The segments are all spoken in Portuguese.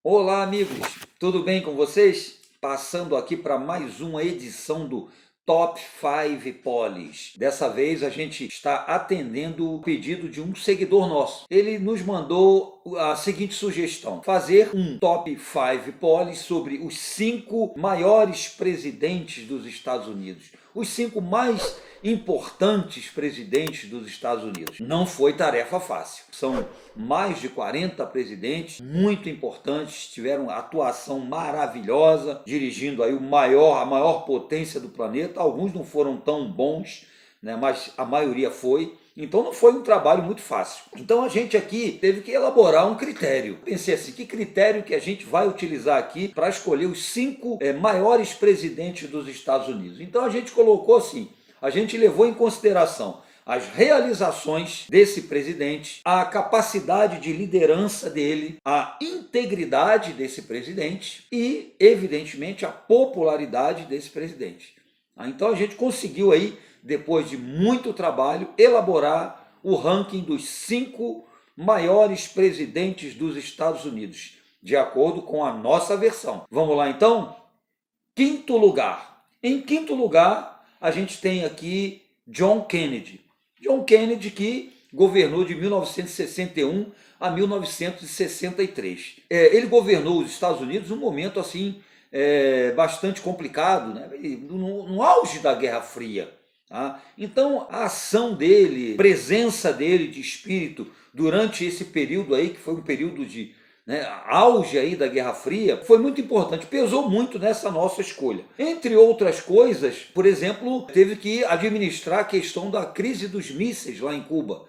Olá, amigos, tudo bem com vocês? Passando aqui para mais uma edição do Top 5 Polis. Dessa vez a gente está atendendo o pedido de um seguidor nosso. Ele nos mandou a seguinte sugestão: fazer um Top 5 Polis sobre os 5 maiores presidentes dos Estados Unidos. Os 5 mais importantes presidentes dos Estados Unidos. Não foi tarefa fácil. São mais de 40 presidentes, muito importantes, tiveram atuação maravilhosa, dirigindo aí a maior potência do planeta. Alguns não foram tão bons, né, mas a maioria foi. Então não foi um trabalho muito fácil. Então a gente aqui teve que elaborar um critério. Pensei assim, que critério que a gente vai utilizar aqui para escolher os 5 maiores presidentes dos Estados Unidos? Então a gente colocou assim, a gente levou em consideração as realizações desse presidente, a capacidade de liderança dele, a integridade desse presidente e, evidentemente, a popularidade desse presidente. Então a gente conseguiu aí, depois de muito trabalho, elaborar o ranking dos 5 maiores presidentes dos Estados Unidos, de acordo com a nossa versão. Vamos lá então? Quinto lugar. Em quinto lugar, a gente tem aqui John Kennedy. John Kennedy, que governou de 1961 a 1963. Ele governou os Estados Unidos num momento assim bastante complicado, né? No auge da Guerra Fria. Tá? Então a ação dele, presença dele de espírito durante esse período aí, que foi um período de auge aí da Guerra Fria, foi muito importante, pesou muito nessa nossa escolha. Entre outras coisas, por exemplo, teve que administrar a questão da crise dos mísseis lá em Cuba.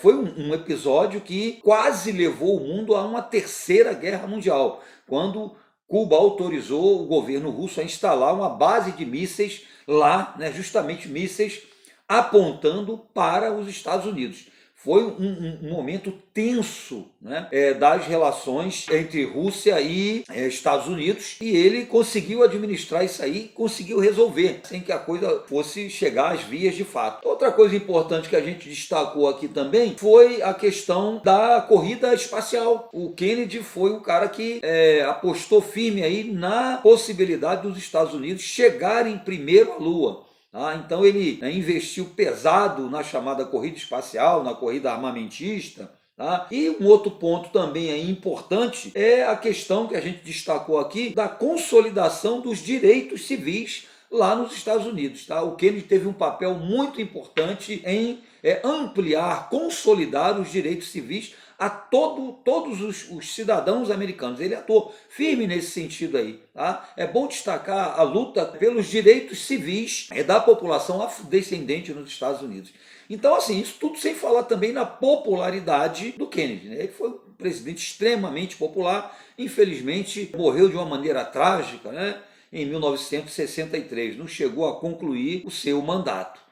Foi um episódio que quase levou o mundo a uma terceira guerra mundial, quando Cuba autorizou o governo russo a instalar uma base de mísseis lá, justamente mísseis apontando para os Estados Unidos. Foi um momento tenso, das relações entre Rússia e Estados Unidos, e ele conseguiu administrar isso aí, conseguiu resolver, sem que a coisa fosse chegar às vias de fato. Outra coisa importante que a gente destacou aqui também foi a questão da corrida espacial. O Kennedy foi o cara que apostou firme aí na possibilidade dos Estados Unidos chegarem primeiro à Lua. Então ele investiu pesado na chamada corrida espacial, na corrida armamentista. E um outro ponto também importante é a questão que a gente destacou aqui da consolidação dos direitos civis lá nos Estados Unidos. O Kennedy teve um papel muito importante em ampliar, consolidar os direitos civis a todos os cidadãos americanos. Ele atuou firme nesse sentido aí. É bom destacar a luta pelos direitos civis da população afrodescendente nos Estados Unidos. Então, assim, isso tudo sem falar também na popularidade do Kennedy. Ele foi um presidente extremamente popular, infelizmente morreu de uma maneira trágica, em 1963, não chegou a concluir o seu mandato.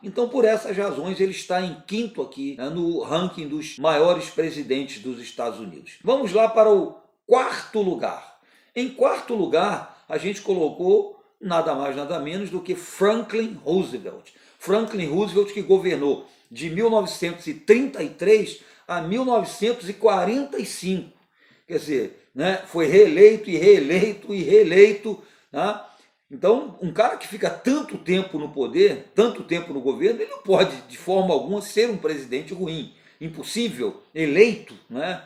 Então, por essas razões, ele está em quinto aqui, no ranking dos maiores presidentes dos Estados Unidos. Vamos lá para o quarto lugar. Em quarto lugar, a gente colocou nada mais, nada menos do que Franklin Roosevelt. Franklin Roosevelt, que governou de 1933 a 1945. Quer dizer, foi reeleito e reeleito e reeleito. Então, um cara que fica tanto tempo no poder, tanto tempo no governo, ele não pode, de forma alguma, ser um presidente ruim, impossível, eleito.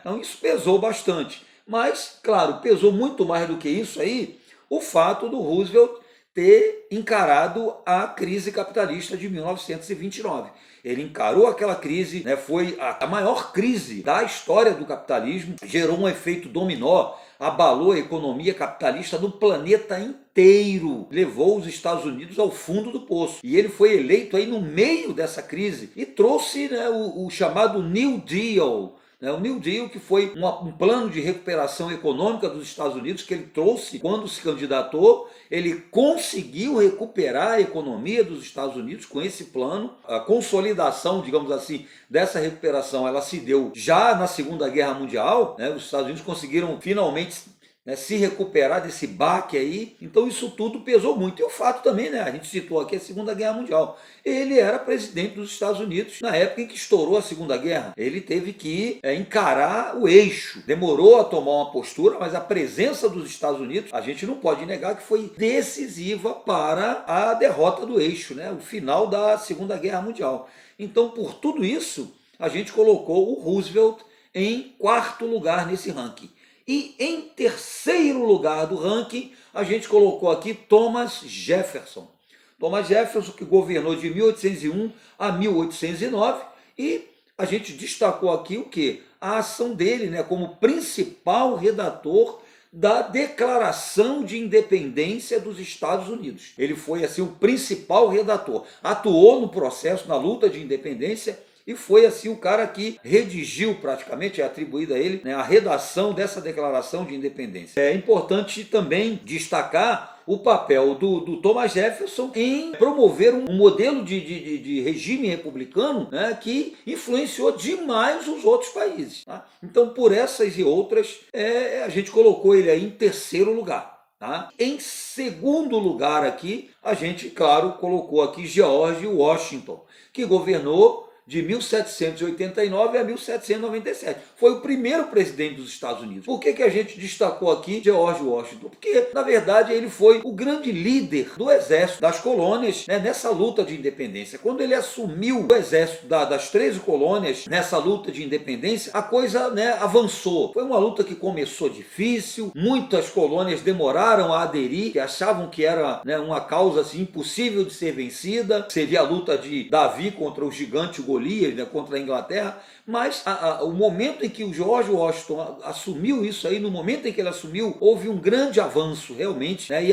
Então, isso pesou bastante. Mas, claro, pesou muito mais do que isso aí o fato do Roosevelt ter encarado a crise capitalista de 1929. Ele encarou aquela crise, foi a maior crise da história do capitalismo, gerou um efeito dominó, abalou a economia capitalista no planeta inteiro, levou os Estados Unidos ao fundo do poço. E ele foi eleito aí no meio dessa crise e trouxe o chamado New Deal. O New Deal, que foi um plano de recuperação econômica dos Estados Unidos que ele trouxe quando se candidatou. Ele conseguiu recuperar a economia dos Estados Unidos com esse plano. A consolidação, digamos assim, dessa recuperação, ela se deu já na Segunda Guerra Mundial. Os Estados Unidos conseguiram finalmente né, se recuperar desse baque aí. Então isso tudo pesou muito. E o fato também, né, a gente citou aqui a Segunda Guerra Mundial. Ele era presidente dos Estados Unidos na época em que estourou a Segunda Guerra. Ele teve que encarar o eixo. Demorou a tomar uma postura, mas a presença dos Estados Unidos, a gente não pode negar que foi decisiva para a derrota do eixo, né, o final da Segunda Guerra Mundial. Então, por tudo isso, a gente colocou o Roosevelt em quarto lugar nesse ranking. E em terceiro lugar do ranking, a gente colocou aqui Thomas Jefferson. Thomas Jefferson, que governou de 1801 a 1809, e a gente destacou aqui o quê? A ação dele, né, como principal redator da Declaração de Independência dos Estados Unidos. Ele foi assim o principal redator, atuou no processo, na luta de independência, e foi assim o cara que redigiu, praticamente é atribuída a ele, né, a redação dessa Declaração de Independência. É importante também destacar o papel do Thomas Jefferson em promover um modelo de regime republicano, né, que influenciou demais os outros países. Tá? Então, por essas e outras, a gente colocou ele aí em terceiro lugar. Tá? Em segundo lugar aqui, a gente, claro, colocou aqui George Washington, que governou de 1789 a 1797. Foi o primeiro presidente dos Estados Unidos. Por que a gente destacou aqui George Washington? Porque, na verdade, ele foi o grande líder do exército das colônias, né, nessa luta de independência. Quando ele assumiu o exército das 13 colônias nessa luta de independência, a coisa, né, avançou. Foi uma luta que começou difícil, muitas colônias demoraram a aderir, que achavam que era, né, uma causa assim, impossível de ser vencida. Seria a luta de Davi contra o gigante Golias, né, contra a Inglaterra, mas o momento em que o George Washington assumiu isso aí, no momento em que ele assumiu, houve um grande avanço realmente, né, e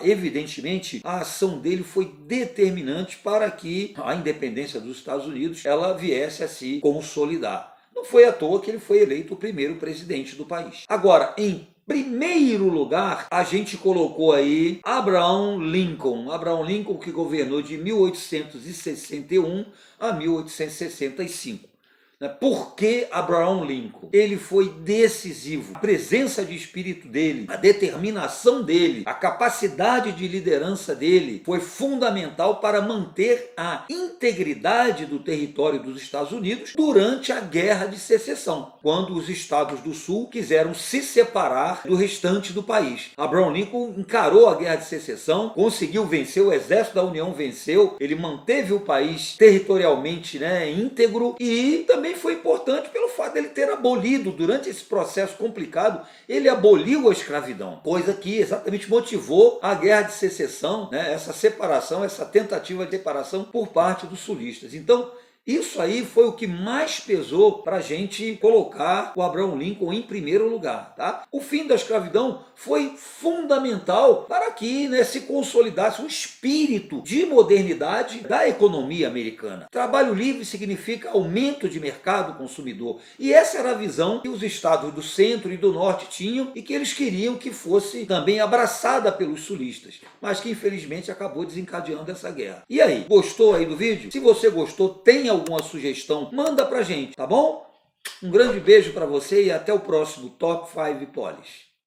evidentemente a ação dele foi determinante para que a independência dos Estados Unidos ela viesse a se consolidar. Não foi à toa que ele foi eleito o primeiro presidente do país. Agora, em primeiro lugar, a gente colocou aí Abraham Lincoln. Abraham Lincoln, que governou de 1861 a 1865. Por que Abraham Lincoln? Ele foi decisivo. A presença de espírito dele, a determinação dele, a capacidade de liderança dele foi fundamental para manter a integridade do território dos Estados Unidos durante a Guerra de Secessão, quando os estados do Sul quiseram se separar do restante do país. Abraham Lincoln encarou a Guerra de Secessão, conseguiu vencer, o exército da União venceu, ele manteve o país territorialmente, né, íntegro, e também foi importante pelo fato dele ter abolido, durante esse processo complicado, ele aboliu a escravidão, coisa que exatamente motivou a Guerra de Secessão, né, essa separação, essa tentativa de separação por parte dos sulistas. Então, isso aí foi o que mais pesou para a gente colocar o Abraham Lincoln em primeiro lugar. Tá? O fim da escravidão foi fundamental para que, né, se consolidasse um espírito de modernidade da economia americana. Trabalho livre significa aumento de mercado consumidor. E essa era a visão que os estados do centro e do norte tinham e que eles queriam que fosse também abraçada pelos sulistas, mas que infelizmente acabou desencadeando essa guerra. E aí, gostou aí do vídeo? Se você gostou, tem alguma sugestão, manda pra gente, tá bom? Um grande beijo para você e até o próximo Top 5 Polis.